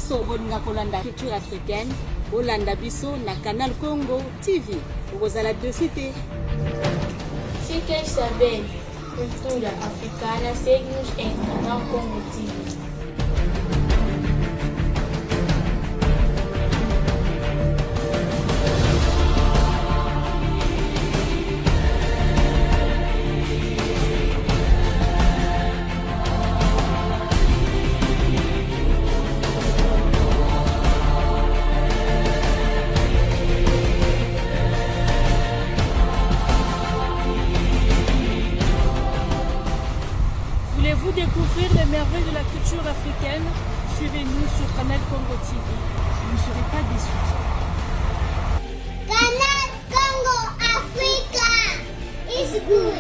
nyonso bolinga kolanda culture africaine olanda biso na Canal Congo TV okozala dessus te. Se quer saber cultura africana, segue-nos em Canal Congo TV. Voulez-vous découvrir les merveilles de la culture africaine? Suivez-nous sur Canal Congo TV. Vous ne serez pas déçus. Canal Congo Africa is good.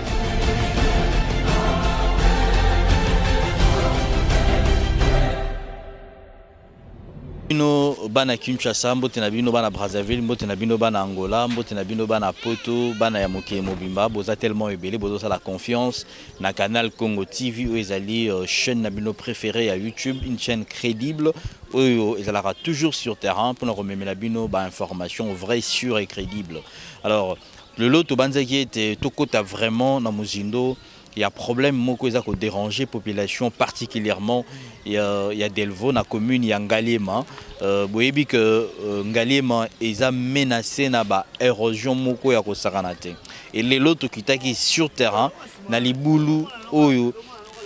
Bino bana Kinshasa, mbote na bino bana Brazzaville, mbote na bino bana Angola, mbote na bino bana Poto, bana ya Moké Mobimba, boza tellement ebélé, boza la confiance na Canal Congo TV où ezali chaîne na bino préférée à YouTube, une chaîne crédible où ezalaka toujours sur terrain pour nous remettre la bino ba information vraie, sûre et crédible. Alors le lot to banzaki était to kota vraiment na Muzindo. Il y a un problème qui a dérangé la population, particulièrement il y a Delveaux, dans la commune, il y a Ngalema. Vous voyez que Ngalema est menacé par l'érosion. Et les autres qui sont sur le terrain, dans les boulous,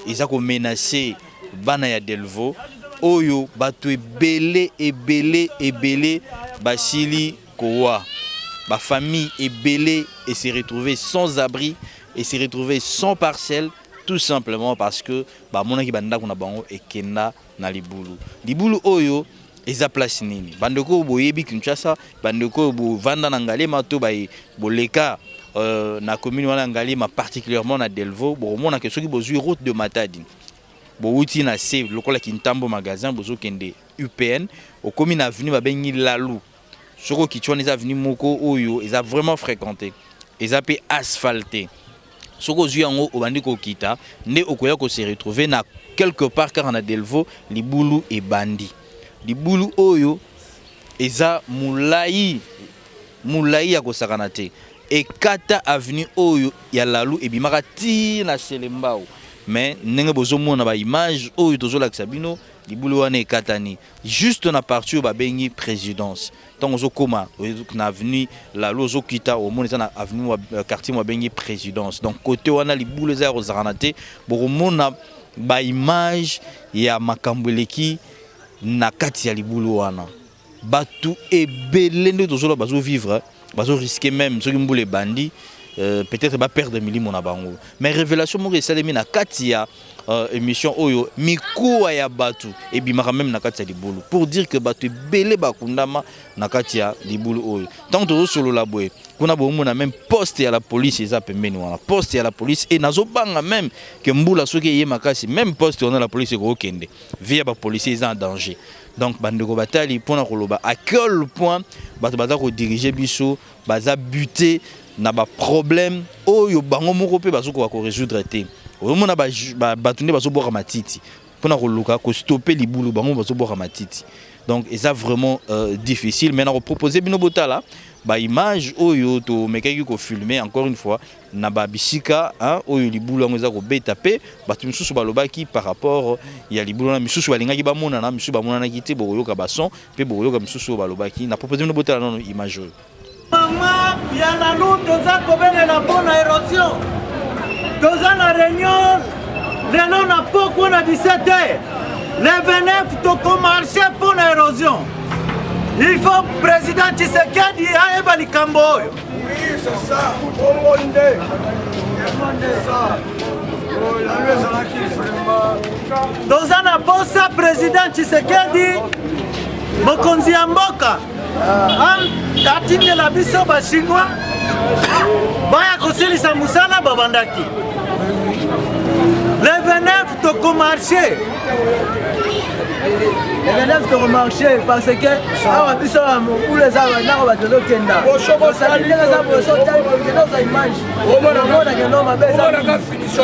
ils sont menacés par Delveaux. Batu Ebele, Basili, Kowa. La famille Ebele et s'est retrouvée sans abri. Et s'est retrouvé sans parcelle tout simplement parce que monaki Ndaku na bango ekenda na libulu. Libulu oyo eza place nini. Bandeko boyebi Kinshasa, bandeko bo vanda na Ngalema to bay boleka na commune wana Ngalema particulièrement na Delveaux, bo mona ke soki bozui route de Matadi. Bo uti na C lokola Kintambo magasin bozo kende UPN au commune avenue babengi Lalu. Soko kitwana eza avenue moko oyo eza vraiment fréquenté. Eza pe asphalté. Ce que j'ai en haut, kita, ne okoya ko se retrouver na quelque part car on a Delveaux, les boulous et bandits. Les boulous oyo, eza moulaï ya ko sakanate. Et kata avenue oyo ya lalu et bimarati na selembao. Mais nenge bozo mona ba image oyo tozo la sabino, les boulous ane katani. Juste na partie où ba bengi présidence. Tant aux coma, na avenue la lozo kita au monde na avenue quartier mo bengi présidence. Donc côté wana li boule za rozaranate, bo mona ba image ya makambeleki na kati ya libulu wana. Batu ebele ndo tozo bazo vivre, bazo risquer même ceux qui mboule bandi. Peut-être pas perdre milimo na bango. Mais révélation mo resalemi na kati ya émission oyo Mikuwa ya Batu et bimara même na kati ya libulu pour dire que Batu belé bakundama na kati ya libulu oyo. Tant to solo la boye. Kuna bomo na même poste ya la police eza pembeni wana. Poste ya la police et nazo banga même que mbula soki ye makasi même poste on a la police ko kende. Via ba policier eza en danger. Donc bandeko batali pona koloba à quel point Batu baza ko diriger biso baza buter na ba problème oyo bango moko pe bazoko ko résoudre te. Omona ba batunde bazo boka matiti pona ko luka ko stopper libulu bango bazo boka matiti. Donc ça vraiment difficile maintenant on proposer bino botala ba image oyo to mekaki ko filmer encore une fois na ba bisika hein oyo libulu ngo za ko beta pe batu misusu balobaki par rapport ya libulu na misusu balingaki ba mona na misusu ba mona na kiti boyoka bason pe boyoka misusu balobaki na proposer bino botala non image oyo. Maman, il y a la lutte, ça combien la bonne érosion. Dans la réunion, les noms n'a pas qu'on a 17h. Les vénèbres to marcher pour l'érosion. Il faut président Tshisekedi aille bali kambo. Oui, c'est ça. Au monde. Dans la bossa président Tshisekedi mokonzi ya mboka. Atinde la biso ba chinois baya kosilisa musala babandaki le 29 toko marché le 29 toko marché parce que awa biso ou les avana ba tolo kenda osalile za boso tali kenda za image omona kendo mabeza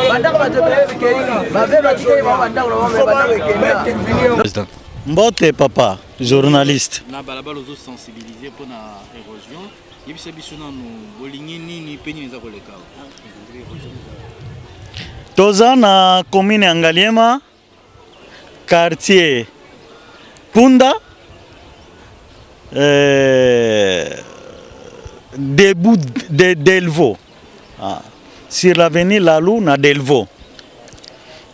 bandaka ba tebe ke ba be ba tike ba bandaka ba kenda. Mbote papa, journaliste. Na balabala ozo sensibiliser pour na érosion. Yebisa biso na no bolingi nini pe nini za koleka. Toza na commune Angaliema, quartier Punda, debout de Delveaux, sur l'avenue Lalou na Delveaux.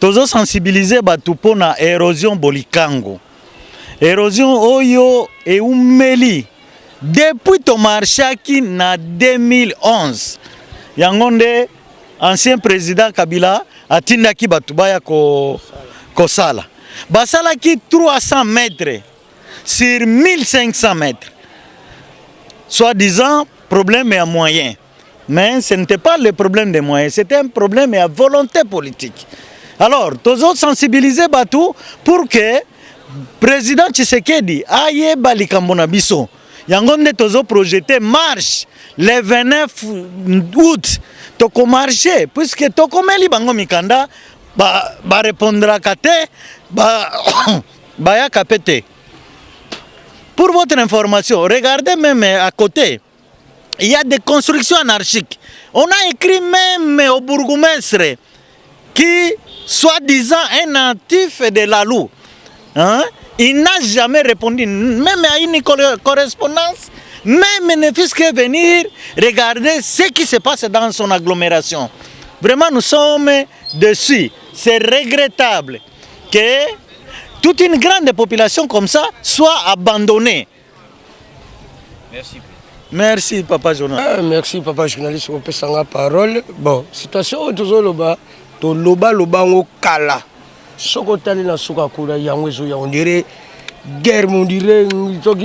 Tozo sensibiliser Batu po na érosion bolikango. Érosion oyo e umeli depuis to marchaki na 2011. Yangonde ancien président Kabila atindaki Batu baya ko sala. Basala ki 300 mètres sur 1500 mètres. Soi-disant problème à moyen. Mais ce n'était pas le problème des moyens, c'était un problème à volonté politique. Alors, tozo sensibiliser Batu pour que président Tshisekedi aye balikambo na biso. Yangonde tozo projeté marche le 29 août. Toko marché puisque toko meli bango mikanda ba répondra kate ba ya kapete. Pour votre information, regardez même à côté, il y a des constructions anarchiques. On a écrit même au bourgmestre qui, soi-disant, un natif de Lalou, hein, il n'a jamais répondu, même à une correspondance, même ne fût-ce que venir regarder ce qui se passe dans son agglomération. Vraiment, nous sommes dessus. C'est regrettable que toute une grande population comme ça soit abandonnée. Merci. Merci, papa journaliste. Merci, papa journaliste. On peut s'en la parole. Bon, situation autour loba, to loba ngo kala. Soko tali na suka kura yangwezo ya on dirait guerre, on dirait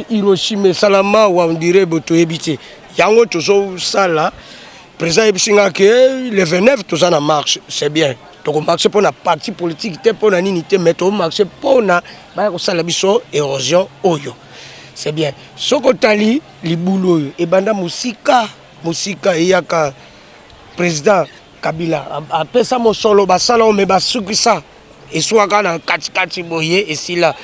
Hiroshima Salama ou on dirait boto ebité. Yango tozo sala. Président ebisinga que le 29 toza na marche, c'est bien. Donc marche pour na parti politique, pour na unité, mais to marche pour na ba ko sala biso érosion oyo. C'est bien. Soko tali libulu et banda musika eyaka président Kabila après ça mon solo basala on me basuki ça et soit kana kati boye et si là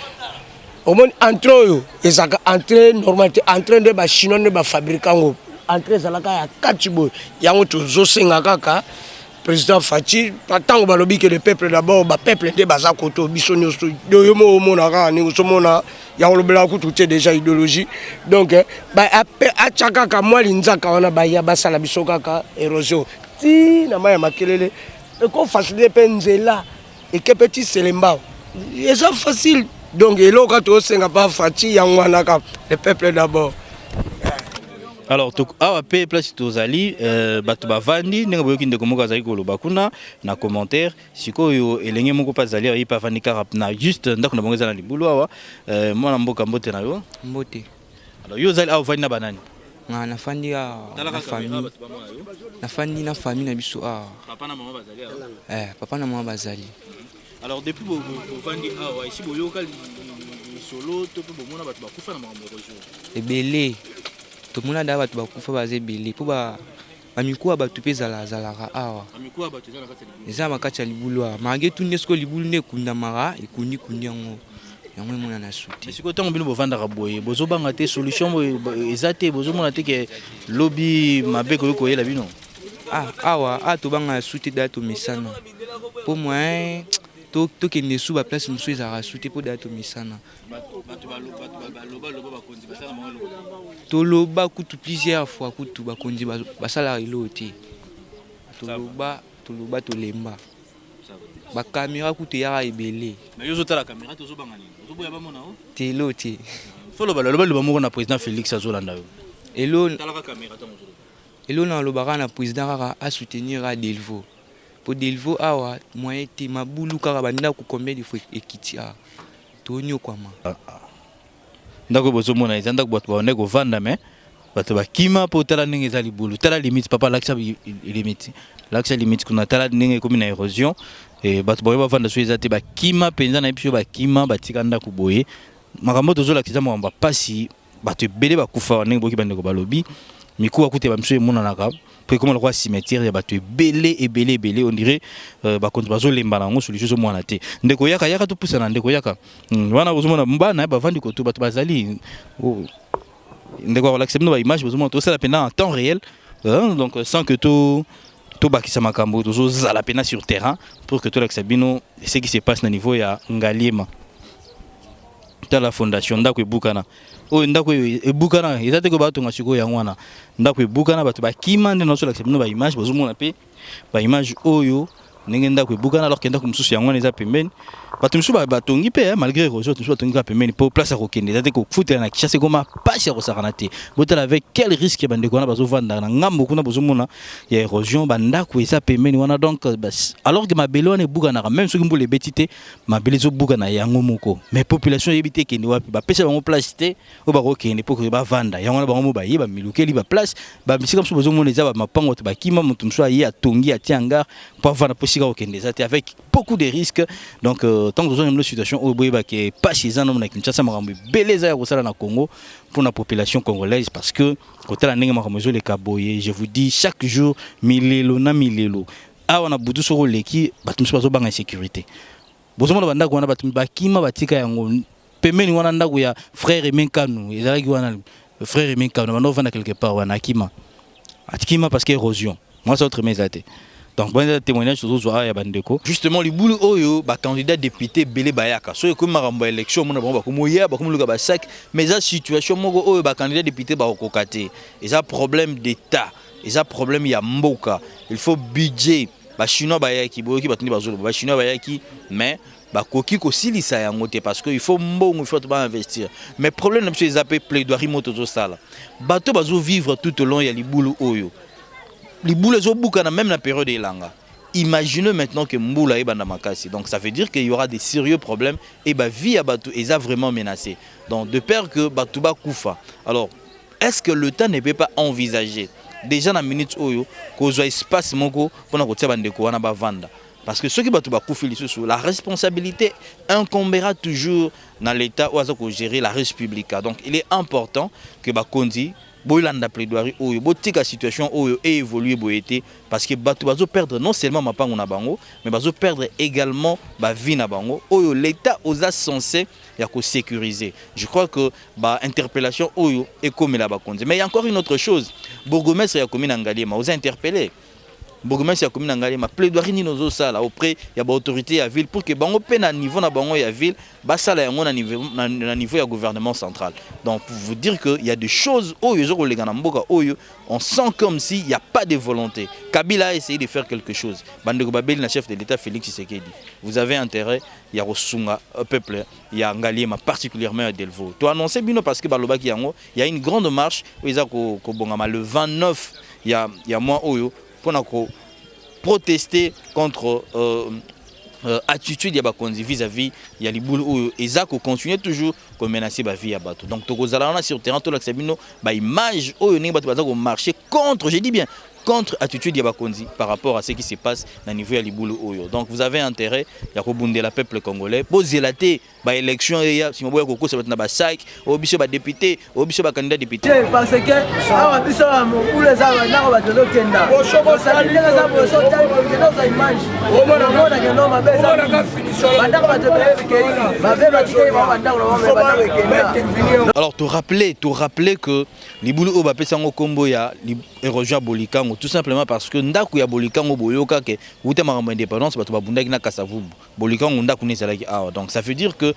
au moins entre yo ezaka entre normalité entre de ba chinois de ba fabricant entre zalaka ya kati boye yango tozo senga kaka président Fati tant balobi que le peuple d'abord ba peuple nde baza koto biso nyoso yo mo mona ka ni somona yango lo bela kutu te déjà idéologie donc ba achaka ka moi linzaka wana ba ya basala biso kaka érosion ti na maya makelele e ko faciliter penzela et que petit selemba et ça facile donc elo ka to senga pas Fati yango wana ka le peuple d'abord. Alors, awa pe place tozali bato bavandi ndenge boyoki ndeko moko azali koloba kuna na commentaire sikoyo elenge moko pa zali ayi pa vandi kara na juste ndako na bango eza na libulu awa mwana mboka mbote na yo mbote. Alors yo zali awa vandi na banani Na fandi na famille. Na fandi na famille na biso awa. Papa na maman bazali awa. Papa na maman bazali. Alors depuis bo vandi awa ici boyoka solo to pe bomona bato bakufa na makambo érosion. Ebele. Tout le monde a battu bakufa baze belé pour ba Mikuwa batu pe zalaka awa. Mikuwa batu za na kati libulu. Eza makati ya libulu awa. Mage tunesko libulu ne kunda mara ekundi yango. Yango mona na suti. Mais siko tango bino bovanda ka boye bozo banga te solution ezate bozo mona te ke lobby mabeko yoko yela bino. Awa to banga suti dato misana. Pour moi to kende sous ba place musu ezara suti po dato misana. Toloba kutu plusieurs fois kutu bakonzi basala iloti. Toloba tolemba. Ba caméra kutu ya ebele. Mais yo zota la caméra tozo banga ni. Ozo boya ba mona o? Teloti. Folo baloba moko na président Félix Azolanda yo. Elo tala caméra ta mozo. Elo na lobaka na président kaka a soutenir à Delveaux. Pour Delveaux awa moyen te mabulu kaka banda ku combien de fois ekiti a. Tonyo kwama. Ndaku bozo mona izanda ku bato baone ko vanda mais bato bakima po tala ndenge za libulu tala limite papa l'accès limite l'accès limite kuna tala ndenge comme na érosion et bato boye ba vanda so ezate bakima penza na biso bakima batika ndaku boye makambo tozo lakisa mo ba pasi bato belé bakufa ndenge boki bande ko balobi Mikuwa kute ba mso mona naka pour comment le roi cimetière ya batu belé on dirait ba contre lemba nango solution zo mwana te ndeko yaka to pousa na ndeko yaka wana bozomona mbana ba vandi ko to batu bazali ndeko wala accepter ba image bozomona to ça la peine en temps réel donc sans que tout bakisa makambo to za la peine sur terrain pour que tout l'accepter ce qui se passe na niveau ya ngaliema ta la fondation Ndaku ebukana o Ndaku ebukana ezate ko bato ngasiko ya ngwana Ndaku ebukana bato bakima nde naso l'accepter ba image bozomona pe ba image oyo ndenge Ndaku ebukana alors que Ndaku mususu ya ngwana eza pembeni bato mususu batongi pe malgré Erosion mususu batongi ka pembeni pour place à kokende ezate ko futela na kishase koma passe ya kosakana te botala avec quel risque bandeko na bazo vanda na ngambo kuna bozomona ya Erosion Ndaku eza pembeni wana donc alors que mabelo wana ebukana même soki mbule betite mabelo zo bukana yango moko mais population yebite kende wapi ba pesa bango place te o ba kokende pour que ba vanda yango na bango ba yeba milukeli ba place ba misika mususu bozomona eza ba mapango te bakima mutu mususu ya tongi ya tianga pour vanda posika kokende ezate avec beaucoup de risques donc tant que nous avons une situation où il pas chez un homme qui a beleza ya na Congo pour la population congolaise parce que quand la nenga makambo les kaboye je vous dis chaque jour milelo na milelo a on a butu soko leki batumso bazo banga sécurité bozomo banda ko wana batum bakima batika yango pemeni wana ndako ya frère Menkanu ezalaki wana frère Menkanu banda vanda quelque part wana akima atikima parce que érosion moi c'est autre mesate. Donc, bon témoignage sur Zoa et Bandeko. Justement, les boules oyo, bah candidat député belé bayaka. So comme maramba élection, mon abon bah comme oya, bah comme le gaba sac. Mais ça situation mogo oyo, bah candidat député bah okokate. Et ça problème d'État. Et ça problème y a mboka. Il faut budget. Bah chinois bayaki, boki bah tuni bah zolo, bah chinois bayaki. Mais bah koki ko silisa yangote parce que il faut mbongo, il faut pas investir. Mais problème c'est les appels plaidoirie moto sala. Bato bazo vivre tout au long y a les boules oyo. Les boules au boucan même la période des langues. Imaginez maintenant que Mboula est Bandamakasi. Donc ça veut dire qu'il y aura des sérieux problèmes et bah vie à Batu est vraiment menacée. Donc de peur que Batu ba koufa. Alors est-ce que le temps ne peut pas envisager déjà dans la minute où qu'on a espace moko pour na kotia bandeko wana ba vanda parce que ceux qui Batu ba koufi lisusu la responsabilité incombera toujours dans l'état où ça gérer la res publica. Donc il est important que ba kondi boilanda plaidoirie oyo botika situation oyo évoluer boyete parce que bato bazo perdre non seulement mapango na bango mais bazo perdre également ba vie na bango oyo l'état osa censé ya ko sécuriser. Je crois que ba interpellation oyo est comme la ba konzi. Mais il y a encore une autre chose. Bourgmestre ya commune Ngaliema osa interpeller Bourgmestre ya commune Ngaliema plaidoirie ni nozo sala auprès ya ba autorité ya ville pour que bango pe na niveau na bango ya ville ba sala yango na niveau ya gouvernement central. Donc pour vous dire que il y a des choses oyo ko lega na mboka oyo on sent comme si il y a pas de volonté. Kabila a essayé de faire quelque chose. Bandeko Babeli na chef de l'État Félix Tshisekedi. Vous avez intérêt ya rosunga peuple ya Ngaliema particulièrement à Delveaux. To annoncer bino parce que balobaki yango il y a une grande marche oyo ko bongama le 29 ya mois oyo pour protester contre attitude ya bakonzi vis-à-vis ya liboul ou ezako continuer toujours comme menacer ba vie ya bato. Donc tokozala na sur terrain to l'axabino ba image oyo ne bato bazako marcher contre, je dis bien contre attitude ya bakonzi par rapport à ce qui se passe na niveau ya liboul oyo. Donc vous avez intérêt ya ko bundela peuple congolais bozelaté ba élection ya si moboya koko ça va na ba sac au biso ba député au biso ba candidat député parce que awa biso ou les aba na ba de kenda ça les aba so tali que dans sa image on a que non ma beza banda ba te que ba ba tike ba banda ba. Alors te rappeler que liboul o ba pesa ngo kombo ya Erosion Bolikango tout simplement parce que Ndaku ya Bolikango boyoka ke wuta makambo indépendance bato ba bundaki na Kasavubu Bolikango Ndaku ne salaki ah donc ça veut dire que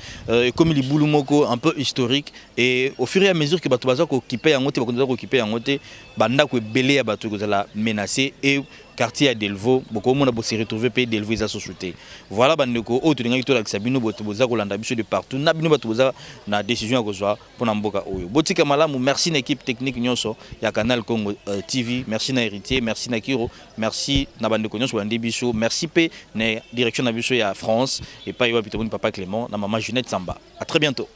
comme les boulou moko un peu historique et au fur et à mesure que bato bazako occuper yango te bakonza ko occuper yango te banda ko belé ya bato ko la menacer et quartier à Delveaux beaucoup monde a se retrouver pays Delveaux ils a société voilà bandeko o to ngaki to la sabino boto boza ko landa biso de partout na bino bato boza na décision ko zwa pour na mboka oyo botika malamu merci na équipe technique nyonso ya Canal Congo TV merci na héritier merci na Kiro merci na bandeko nyonso bandi biso merci pe na direction na biso ya France et pas yo papa Clément na maman Jeanette Samba à très bientôt.